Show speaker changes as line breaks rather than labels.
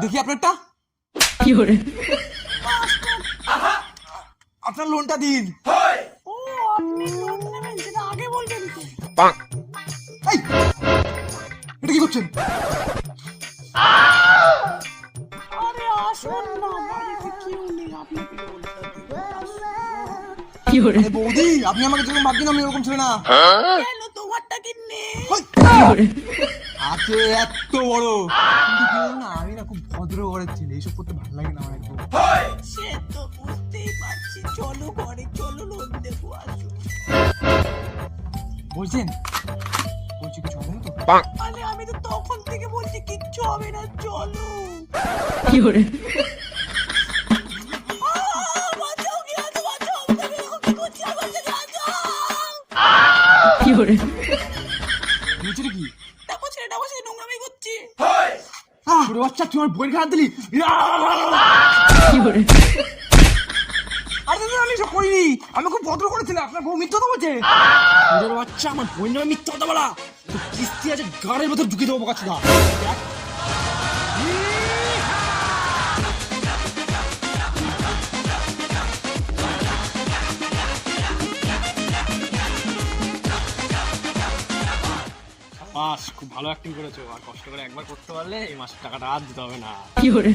দেখি আপনারটা।
কি করে?
আপনার লোনটা দিন।
ও আপনি লোন নেবেন, সেটা আগে বলবেন তো।
এই, এটা কি করছেন?
আরে আসুন না, বাড়িতে কেউ নেই, আপনাকে লোনটা দিন।
কি করে?
আরে বৌদি, আপনি আমাকে যেরকম ভাবছেন আমি এরকম ছিল না।
কেন তোমারটা কি নেই?
হই,
কি করে?
আছে এত বড়, কিন্তু কি বলুন না, আমি না খুব ভদ্র ঘরের ছেলে, এইসব করতে ভালো লাগে না আমার একদম।
সে তো বুঝতেই পারছি, চলো ঘরে চলো, লোন দেবো, আসুন।
বলছেন? বলছি কিছু হবে না তো?
আরে আমি তো তখন থেকে বলছি কিচ্ছু হবে না, চলো।
কি করে?
বাঁচাও, কি আছে, বাঁচাও, আমি তো এরকম কি করছি, আমার সাথে বাঁচাও।
কি করে?
বলছি কি?
দেখো ছেলেটা আমার সাথে নোংরামি করছে।
ছোট বাচ্চা, তুই আমার বইয়ের খারাপ দিলি।
কি করে?
আরে দাদা, আমি সব করিনি, আমি খুব ভদ্র করেছিলাম। আপনার বউ মিথ্যা কথা বলছে। ছোট বাচ্চা, আমার বই নামে মিথ্যা কথা বলা, তো কিস্তি আছে গাড়ির ভেতর ঢুকিয়ে দেবো কাছে না। মাস খুব ভালো অ্যাক্টিং করেছো, আর কষ্ট করে একবার করতে পারলে এই মাসের টাকাটা আর দিতে হবে না।
কি করে?